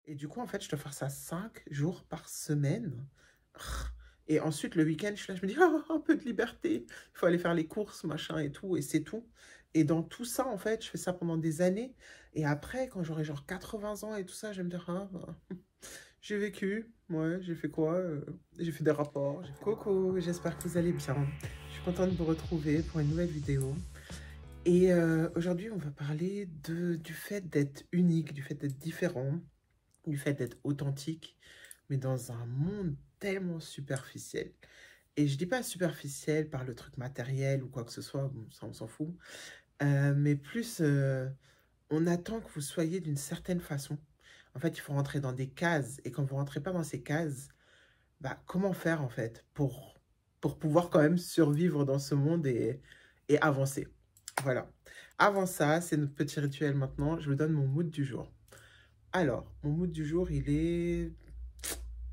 Et du coup, en fait, je dois faire ça 5 jours par semaine. Et ensuite, le week-end, je suis là, je me dis, oh, un peu de liberté. Il faut aller faire les courses, machin et tout, et c'est tout. Et dans tout ça, en fait, je fais ça pendant des années. Et après, quand j'aurai genre 80 ans et tout ça, je vais me dire, ah, bah, j'ai vécu, ouais, j'ai fait quoi? J'ai fait des rapports. Coucou, j'espère que vous allez bien. Je suis contente de vous retrouver pour une nouvelle vidéo. Et aujourd'hui, on va parler du fait d'être unique, du fait d'être différent, du fait d'être authentique, mais dans un monde tellement superficiel. Et je dis pas superficiel par le truc matériel ou quoi que ce soit, bon, ça on s'en fout, mais plus on attend que vous soyez d'une certaine façon. En fait, il faut rentrer dans des cases, et quand vous rentrez pas dans ces cases, bah, comment faire en fait pour pouvoir quand même survivre dans ce monde et avancer. Voilà. Avant ça, c'est notre petit rituel maintenant. Je vous donne mon mood du jour. Alors, mon mood du jour, il est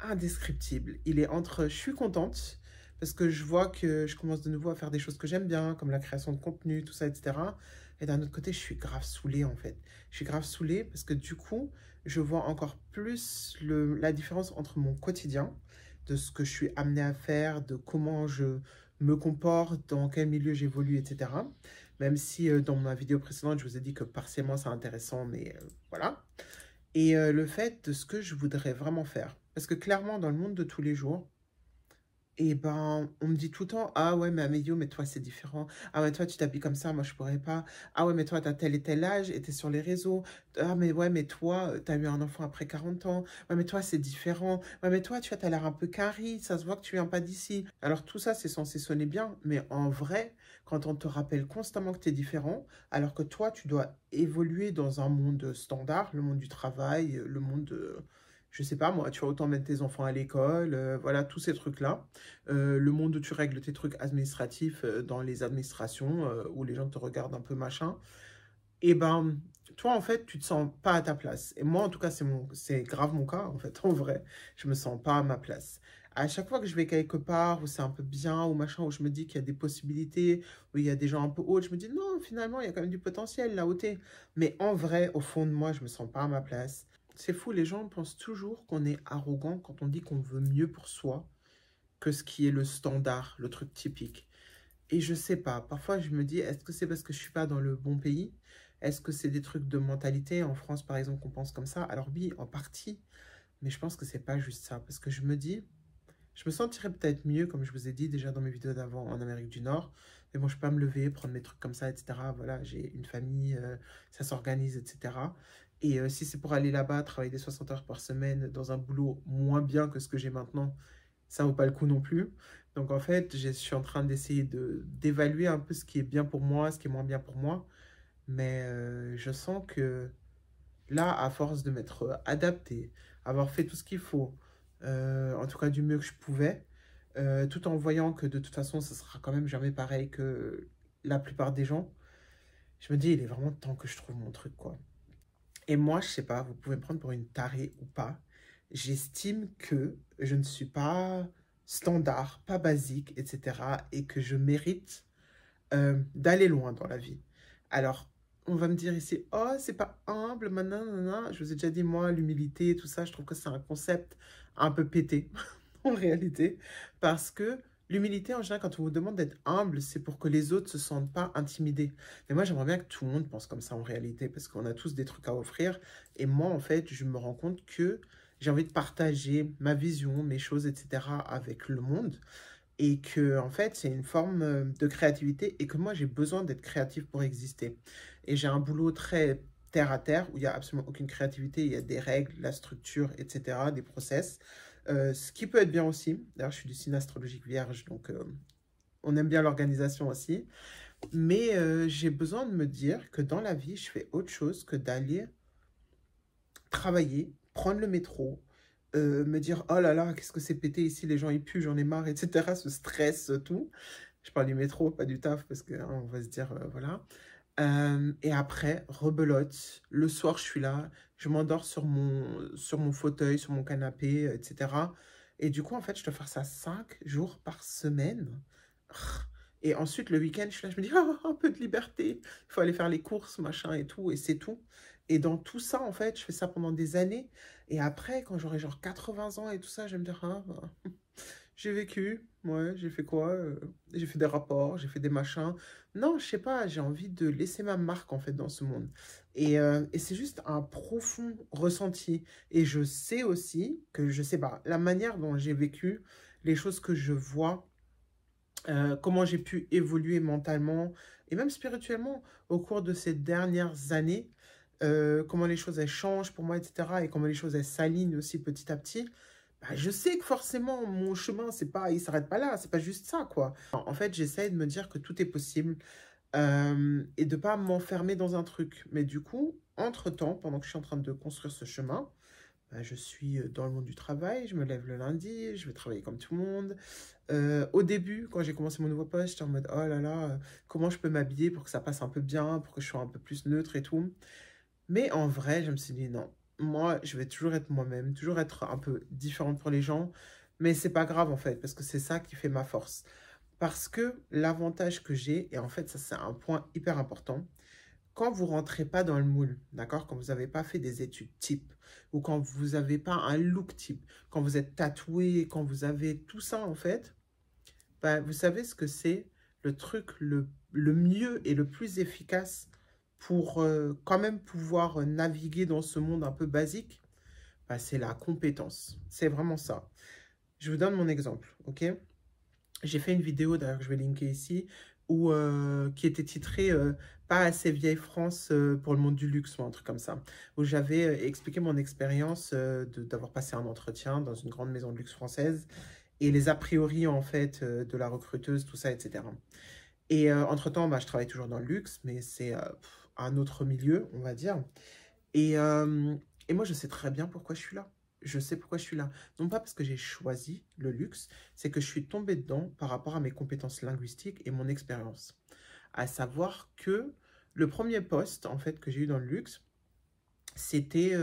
indescriptible. Il est entre je suis contente parce que je vois que je commence de nouveau à faire des choses que j'aime bien, comme la création de contenu, tout ça, etc. Et d'un autre côté, je suis grave saoulée en fait. Je suis grave saoulée parce que du coup, je vois encore plus la différence entre mon quotidien, de ce que je suis amenée à faire, de comment je me comporte, dans quel milieu j'évolue, etc. Même si dans ma vidéo précédente, je vous ai dit que partiellement c'est intéressant, mais voilà. Et le fait de ce que je voudrais vraiment faire. Parce que clairement, dans le monde de tous les jours, et ben, on me dit tout le temps, ah ouais, mais Amédio, mais toi, c'est différent. Ah ouais, toi, tu t'habilles comme ça, moi, je pourrais pas. Ah ouais, mais toi, t'as tel et tel âge et t'es sur les réseaux. Ah, mais ouais, mais toi, t'as eu un enfant après 40 ans. Ouais, mais toi, c'est différent. Ouais, mais toi, tu vois, t'as l'air un peu carré, ça se voit que tu viens pas d'ici. Alors, tout ça, c'est censé sonner bien, mais en vrai, quand on te rappelle constamment que t'es différent, alors que toi, tu dois évoluer dans un monde standard, le monde du travail, le monde je sais pas moi, tu vas autant mettre tes enfants à l'école, voilà, tous ces trucs-là. Le monde où tu règles tes trucs administratifs dans les administrations où les gens te regardent un peu machin, et ben, toi, en fait, tu te sens pas à ta place. Et moi, en tout cas, c'est grave mon cas, en fait, en vrai. Je me sens pas à ma place. À chaque fois que je vais quelque part où c'est un peu bien, ou machin, où je me dis qu'il y a des possibilités, où il y a des gens un peu hauts, je me dis non, finalement, il y a quand même du potentiel là où t'es. Mais en vrai, au fond de moi, je me sens pas à ma place. C'est fou, les gens pensent toujours qu'on est arrogant quand on dit qu'on veut mieux pour soi que ce qui est le standard, le truc typique. Et je sais pas, parfois je me dis, est-ce que c'est parce que je suis pas dans le bon pays? Est-ce que c'est des trucs de mentalité? En France, par exemple, qu'on pense comme ça? Alors oui, en partie, mais je pense que c'est pas juste ça. Parce que je me dis, je me sentirais peut-être mieux, comme je vous ai dit déjà dans mes vidéos d'avant, en Amérique du Nord. Mais bon, je peux pas me lever, prendre mes trucs comme ça, etc. Voilà, j'ai une famille, ça s'organise, etc. Et si c'est pour aller là-bas, travailler des 60 heures par semaine dans un boulot moins bien que ce que j'ai maintenant, ça vaut pas le coup non plus. Donc en fait, je suis en train d'essayer d'évaluer un peu ce qui est bien pour moi, ce qui est moins bien pour moi. Mais je sens que là, à force de m'être adapté, avoir fait tout ce qu'il faut, en tout cas du mieux que je pouvais, tout en voyant que de toute façon, ce sera quand même jamais pareil que la plupart des gens, je me dis, il est vraiment temps que je trouve mon truc, quoi. Et moi, je sais pas, vous pouvez me prendre pour une tarée ou pas. J'estime que je ne suis pas standard, pas basique, etc. Et que je mérite d'aller loin dans la vie. Alors, on va me dire ici, oh, c'est pas humble, nanana. Je vous ai déjà dit, moi, l'humilité, tout ça, je trouve que c'est un concept un peu pété, en réalité. Parce que l'humilité, en général, quand on vous demande d'être humble, c'est pour que les autres se sentent pas intimidés. Mais moi, j'aimerais bien que tout le monde pense comme ça, en réalité, parce qu'on a tous des trucs à offrir. Et moi, en fait, je me rends compte que j'ai envie de partager ma vision, mes choses, etc. avec le monde et que en fait c'est une forme de créativité et que moi j'ai besoin d'être créatif pour exister. Et j'ai un boulot très terre à terre où il n'y a absolument aucune créativité, il y a des règles, la structure, etc., des process. Ce qui peut être bien aussi. D'ailleurs, je suis du signe astrologique vierge, donc on aime bien l'organisation aussi. Mais j'ai besoin de me dire que dans la vie, je fais autre chose que d'aller travailler, prendre le métro, me dire oh là là, qu'est-ce que c'est pété ici, les gens ils puent, j'en ai marre, etc. Ce stress, tout. Je parle du métro, pas du taf, parce que hein, on va se dire voilà. Et après, rebelote. Le soir, je suis là, je m'endors sur mon fauteuil, sur mon canapé, etc. Et du coup, en fait, je dois faire ça 5 jours par semaine. Et ensuite, le week-end, je suis là, je me dis, oh, un peu de liberté. Il faut aller faire les courses, machin et tout, et c'est tout. Et dans tout ça, en fait, je fais ça pendant des années. Et après, quand j'aurai genre 80 ans et tout ça, je vais me dire, ah, bah, j'ai vécu, ouais, j'ai fait quoi? J'ai fait des rapports, j'ai fait des machins. Non, je sais pas, j'ai envie de laisser ma marque en fait dans ce monde. Et c'est juste un profond ressenti. Et je sais aussi que, je sais pas, la manière dont j'ai vécu, les choses que je vois, comment j'ai pu évoluer mentalement et même spirituellement au cours de ces dernières années, comment les choses elles changent pour moi, etc. Et comment les choses elles s'alignent aussi petit à petit. Bah, je sais que forcément mon chemin c'est pas, il s'arrête pas là, c'est pas juste ça quoi. En fait, j'essaie de me dire que tout est possible et de pas m'enfermer dans un truc. Mais du coup, entre-temps, pendant que je suis en train de construire ce chemin, bah, je suis dans le monde du travail, je me lève le lundi, je vais travailler comme tout le monde. Au début, quand j'ai commencé mon nouveau poste, j'étais en mode, oh là là, comment je peux m'habiller pour que ça passe un peu bien, pour que je sois un peu plus neutre et tout. Mais en vrai, je me suis dit, non, moi, je vais toujours être moi-même, toujours être un peu différente pour les gens. Mais c'est pas grave en fait, parce que c'est ça qui fait ma force. Parce que l'avantage que j'ai, et en fait, ça c'est un point hyper important, quand vous rentrez pas dans le moule, d'accord? Quand vous n'avez pas fait des études type, ou quand vous n'avez pas un look type, quand vous êtes tatoué, quand vous avez tout ça en fait, bah, vous savez ce que c'est le truc le mieux et le plus efficace pour quand même pouvoir naviguer dans ce monde un peu basique, bah, c'est la compétence. C'est vraiment ça. Je vous donne mon exemple, ok? J'ai fait une vidéo, d'ailleurs, que je vais linker ici, qui était titrée Pas assez vieille France pour le monde du luxe ou un truc comme ça, où j'avais expliqué mon expérience d'avoir passé un entretien dans une grande maison de luxe française et les a priori en fait de la recruteuse, tout ça, etc. Et entre-temps, bah, je travaille toujours dans le luxe, mais c'est un autre milieu, on va dire. Et, euh, et moi, je sais très bien pourquoi je suis là. Je sais pourquoi je suis là. Non pas parce que j'ai choisi le luxe, c'est que je suis tombée dedans par rapport à mes compétences linguistiques et mon expérience. À savoir que le premier poste, en fait, que j'ai eu dans le luxe, c'était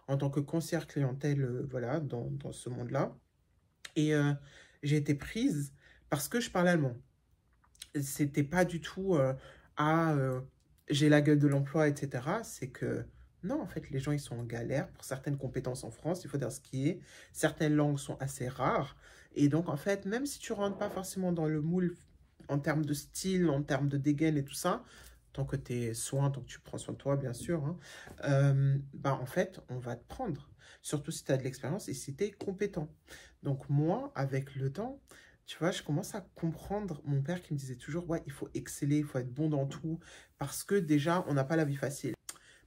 en tant que conseillère clientèle, voilà, dans ce monde-là. Et j'ai été prise parce que je parle allemand. C'était pas du tout ah j'ai la gueule de l'emploi, etc. C'est que non, en fait, les gens ils sont en galère pour certaines compétences en France, il faut dire ce qui est. Certaines langues sont assez rares. Et donc, en fait, même si tu rentres pas forcément dans le moule en termes de style, en termes de dégaine et tout ça, tant que tu es soin, tant que tu prends soin de toi, bien sûr, hein, bah, en fait, on va te prendre. Surtout si tu as de l'expérience et si tu es compétent. Donc, moi, avec le temps, tu vois, je commence à comprendre mon père qui me disait toujours, ouais, il faut exceller, il faut être bon dans tout, parce que déjà, on n'a pas la vie facile.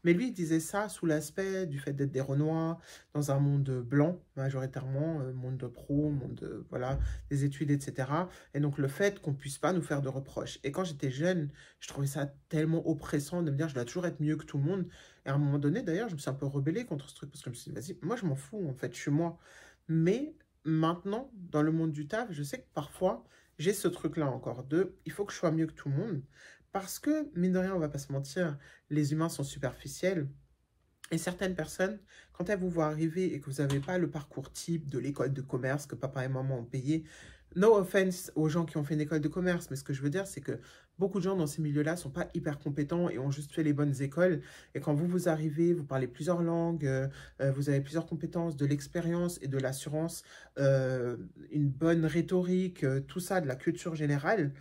Mais lui, il disait ça sous l'aspect du fait d'être des Renois, dans un monde blanc, majoritairement, monde de pro, monde de, voilà, des études, etc. Et donc, le fait qu'on puisse pas nous faire de reproches. Et quand j'étais jeune, je trouvais ça tellement oppressant de me dire, je dois toujours être mieux que tout le monde. Et à un moment donné, d'ailleurs, je me suis un peu rebellée contre ce truc, parce que je me suis dit, vas-y, moi, je m'en fous, en fait, je suis moi. Mais maintenant, dans le monde du taf, je sais que parfois, j'ai ce truc-là encore de, il faut que je sois mieux que tout le monde. Parce que, mine de rien, on va pas se mentir, les humains sont superficiels. Et certaines personnes, quand elles vous voient arriver et que vous n'avez pas le parcours type de l'école de commerce que papa et maman ont payé, no offense aux gens qui ont fait une école de commerce, mais ce que je veux dire, c'est que beaucoup de gens dans ces milieux-là sont pas hyper compétents et ont juste fait les bonnes écoles. Et quand vous arrivez, vous parlez plusieurs langues, vous avez plusieurs compétences, de l'expérience et de l'assurance, une bonne rhétorique, tout ça, de la culture générale,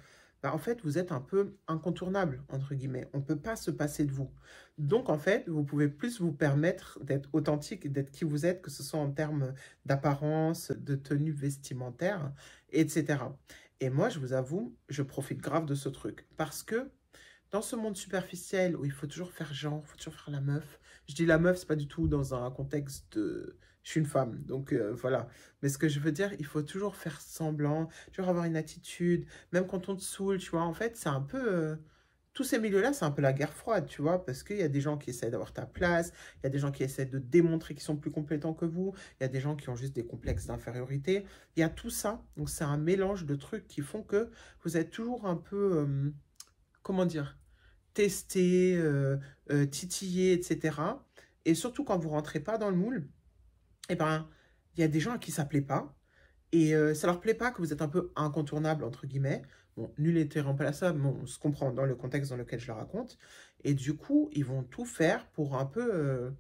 bah, en fait, vous êtes un peu incontournable, entre guillemets. On ne peut pas se passer de vous. Donc, en fait, vous pouvez plus vous permettre d'être authentique, d'être qui vous êtes, que ce soit en termes d'apparence, de tenue vestimentaire, etc. Et moi, je vous avoue, je profite grave de ce truc. Parce que dans ce monde superficiel où il faut toujours faire genre, il faut toujours faire la meuf. Je dis la meuf, c'est pas du tout dans un contexte de... Je suis une femme, donc voilà. Mais ce que je veux dire, il faut toujours faire semblant, toujours avoir une attitude, même quand on te saoule, tu vois. En fait, c'est un peu... tous ces milieux-là, c'est un peu la guerre froide, tu vois, parce qu'il y a des gens qui essaient d'avoir ta place, il y a des gens qui essaient de démontrer qu'ils sont plus compétents que vous, il y a des gens qui ont juste des complexes d'infériorité. Il y a tout ça, donc c'est un mélange de trucs qui font que vous êtes toujours un peu... comment dire, tester, titiller, etc. Et surtout quand vous rentrez pas dans le moule, eh ben, il y a des gens à qui ça plaît pas. Et ça leur plaît pas que vous êtes un peu incontournable, entre guillemets. Bon, nul n'était remplaçable, mais on se comprend dans le contexte dans lequel je le raconte. Et du coup, ils vont tout faire pour un peu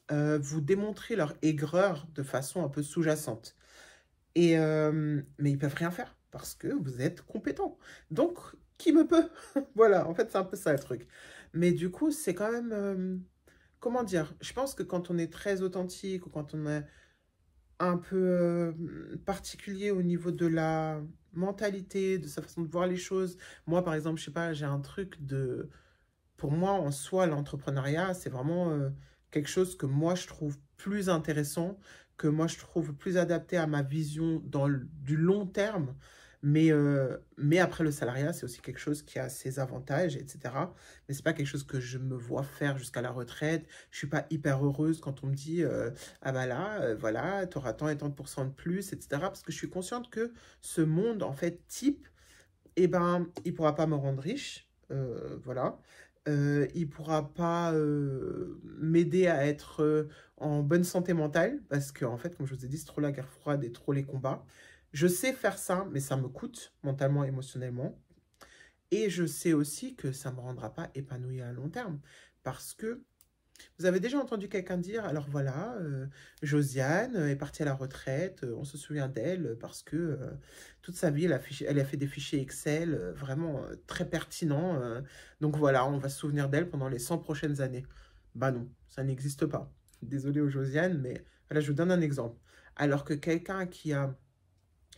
vous démontrer leur aigreur de façon un peu sous-jacente. Mais ils peuvent rien faire parce que vous êtes compétent. Donc, qui me peut? Voilà, en fait, c'est un peu ça le truc. Mais du coup, c'est quand même... comment dire? Je pense que quand on est très authentique ou quand on est un peu particulier au niveau de la mentalité, de sa façon de voir les choses. Moi, par exemple, je sais pas, j'ai un truc de... Pour moi, en soi, l'entrepreneuriat, c'est vraiment quelque chose que moi, je trouve plus intéressant, que moi, je trouve plus adapté à ma vision du long terme. Mais après, le salariat, c'est aussi quelque chose qui a ses avantages, etc. Mais c'est pas quelque chose que je me vois faire jusqu'à la retraite. Je suis pas hyper heureuse quand on me dit ah bah là, voilà, tu auras tant et tant de pourcents de plus, etc. Parce que je suis consciente que ce monde, en fait, type, eh ben, il pourra pas me rendre riche, voilà. Il pourra pas m'aider à être en bonne santé mentale, parce que, en fait, comme je vous ai dit, c'est trop la guerre froide et trop les combats. Je sais faire ça, mais ça me coûte mentalement, émotionnellement. Et je sais aussi que ça ne me rendra pas épanouie à long terme. Parce que vous avez déjà entendu quelqu'un dire, alors voilà, Josiane est partie à la retraite, on se souvient d'elle parce que toute sa vie, elle a fait des fichiers Excel vraiment très pertinents. Donc voilà, on va se souvenir d'elle pendant les 100 prochaines années. Bah non, ça n'existe pas. Désolée aux Josiane, mais voilà, je vous donne un exemple. Alors que quelqu'un qui a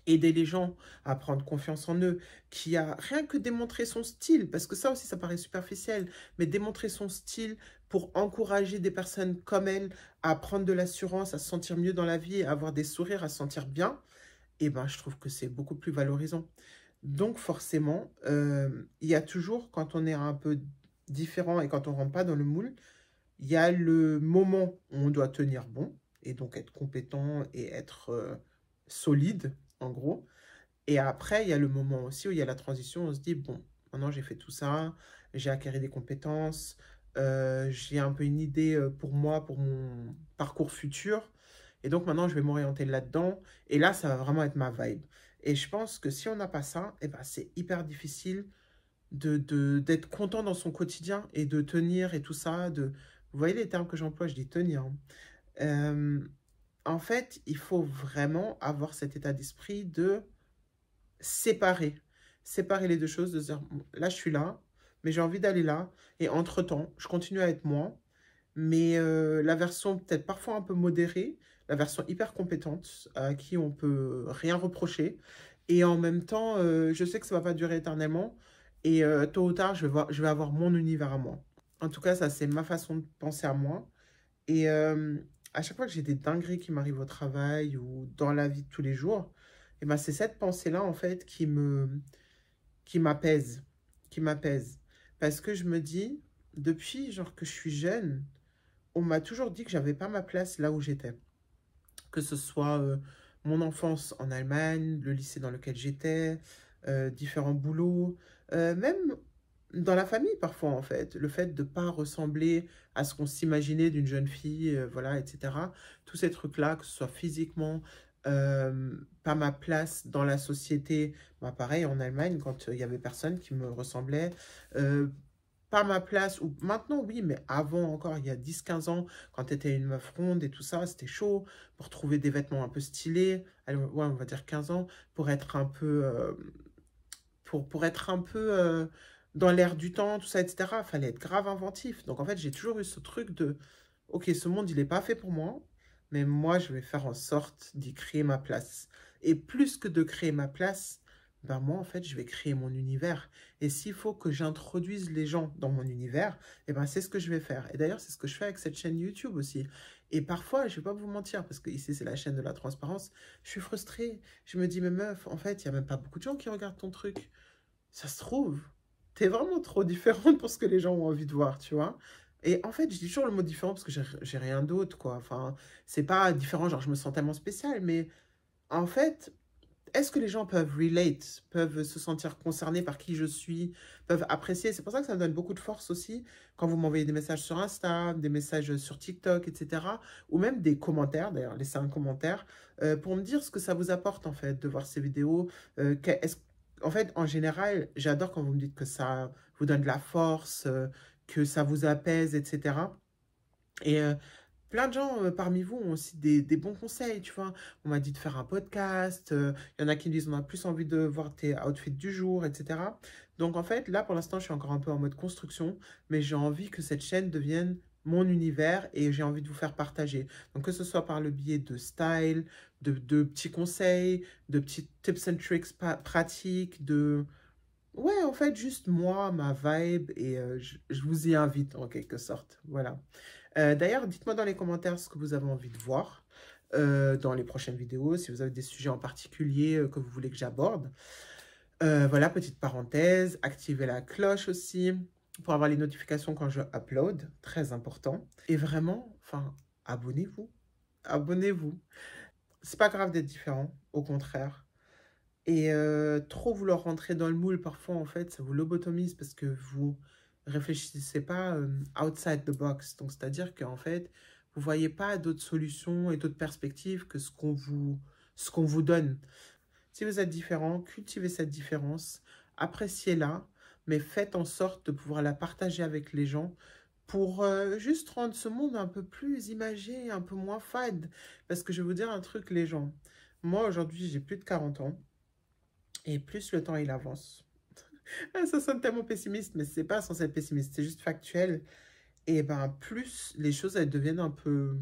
aider les gens à prendre confiance en eux, qui a rien que démontré son style, parce que ça aussi, ça paraît superficiel, mais démontrer son style pour encourager des personnes comme elle à prendre de l'assurance, à se sentir mieux dans la vie, à avoir des sourires, à se sentir bien, eh ben, je trouve que c'est beaucoup plus valorisant. Donc forcément, il y a toujours, quand on est un peu différent et quand on ne rentre pas dans le moule, il y a le moment où on doit tenir bon, et donc être compétent et être solide, en gros. Et après, il y a le moment aussi où il y a la transition, on se dit, bon, maintenant j'ai fait tout ça, j'ai acquis des compétences, j'ai un peu une idée pour moi, pour mon parcours futur, et donc maintenant je vais m'orienter là-dedans, et là ça va vraiment être ma vibe. Et je pense que si on n'a pas ça, eh ben, c'est hyper difficile d'être content dans son quotidien et de tenir et tout ça. Vous voyez les termes que j'emploie, je dis tenir, hein. Euh, En fait, il faut vraiment avoir cet état d'esprit de séparer. Séparer les deux choses, de se dire, bon, là, je suis là, mais j'ai envie d'aller là. Et entre-temps, je continue à être moi, mais la version peut-être parfois un peu modérée, la version hyper compétente, à qui on peut rien reprocher. Et en même temps, je sais que ça va pas durer éternellement. Et tôt ou tard, je vais avoir mon univers à moi. En tout cas, ça, c'est ma façon de penser à moi. Et à chaque fois que j'ai des dingueries qui m'arrivent au travail ou dans la vie de tous les jours, et ben c'est cette pensée-là, en fait, qui m'apaise, qui m'apaise. Parce que je me dis, depuis genre que je suis jeune, on m'a toujours dit que j'avais pas ma place là où j'étais. Que ce soit mon enfance en Allemagne, le lycée dans lequel j'étais, différents boulots, même dans la famille parfois en fait, le fait de ne pas ressembler à ce qu'on s'imaginait d'une jeune fille, voilà, etc. Tous ces trucs-là, que ce soit physiquement, pas ma place dans la société, bah, pareil en Allemagne, quand il y avait personne qui me ressemblait, euh, pas ma place, ou maintenant oui, mais avant encore, il y a 10 15 ans, quand tu étais une meuf ronde et tout ça, c'était chaud pour trouver des vêtements un peu stylés, allez, ouais, on va dire 15 ans, pour être un peu, pour être un peu dans l'air du temps, tout ça, etc. Il fallait être grave inventif. Donc en fait, j'ai toujours eu ce truc de, ok, ce monde, il n'est pas fait pour moi, mais moi, je vais faire en sorte d'y créer ma place. Et plus que de créer ma place, ben moi, en fait, je vais créer mon univers. Et s'il faut que j'introduise les gens dans mon univers, eh ben, c'est ce que je vais faire. Et d'ailleurs, c'est ce que je fais avec cette chaîne YouTube aussi. Et parfois, je ne vais pas vous mentir, parce que ici, c'est la chaîne de la transparence, je suis frustrée. Je me dis, mais meuf, en fait, il n'y a même pas beaucoup de gens qui regardent ton truc. Ça se trouve, t'es vraiment trop différente pour ce que les gens ont envie de voir, tu vois. Et en fait, je dis toujours le mot différent parce que j'ai rien d'autre, quoi. Enfin, c'est pas différent, genre je me sens tellement spéciale, mais en fait, est-ce que les gens peuvent relate, peuvent se sentir concernés par qui je suis, peuvent apprécier? C'est pour ça que ça me donne beaucoup de force aussi quand vous m'envoyez des messages sur Insta, des messages sur TikTok, etc. Ou même des commentaires, d'ailleurs, laissez un commentaire pour me dire ce que ça vous apporte en fait de voir ces vidéos. En fait, en général, j'adore quand vous me dites que ça vous donne de la force, que ça vous apaise, etc. Et Plein de gens parmi vous ont aussi des bons conseils, tu vois. On m'a dit de faire un podcast, il y en a qui me disent on a plus envie de voir tes outfits du jour, etc. Donc en fait, là pour l'instant, je suis encore un peu en mode construction, mais j'ai envie que cette chaîne devienne mon univers et j'ai envie de vous faire partager. Donc que ce soit par le biais de style, de petits conseils, de petits tips and tricks pratiques, de... Ouais, en fait, juste moi, ma vibe, et je vous y invite en quelque sorte. Voilà. D'ailleurs, dites-moi dans les commentaires ce que vous avez envie de voir dans les prochaines vidéos, si vous avez des sujets en particulier que vous voulez que j'aborde. Voilà, petite parenthèse, activez la cloche aussi pour avoir les notifications quand je upload, très important. Et vraiment, enfin, abonnez-vous, abonnez-vous. C'est pas grave d'être différent, au contraire. Et trop vouloir rentrer dans le moule, parfois, en fait, ça vous lobotomise parce que vous réfléchissez pas outside the box. Donc, c'est-à-dire qu'en fait, vous voyez pas d'autres solutions et d'autres perspectives que ce qu'on vous donne. Si vous êtes différent, cultivez cette différence, appréciez-la, mais faites en sorte de pouvoir la partager avec les gens pour juste rendre ce monde un peu plus imagé, un peu moins fade. Parce que je vais vous dire un truc, les gens. Moi, aujourd'hui, j'ai plus de 40 ans. Et plus le temps il avance, ah, ça sonne tellement pessimiste, mais c'est pas censé être pessimiste, c'est juste factuel. Et ben plus les choses elles deviennent un peu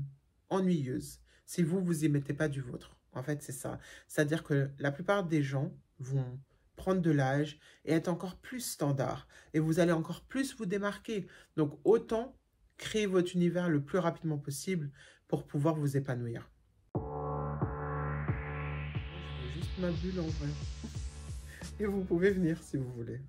ennuyeuses si vous y mettez pas du vôtre. En fait, c'est ça. C'est-à-dire que la plupart des gens vont prendre de l'âge et être encore plus standard. Et vous allez encore plus vous démarquer. Donc autant créer votre univers le plus rapidement possible pour pouvoir vous épanouir. Je veux juste ma bulle en vrai. Et vous pouvez venir si vous voulez.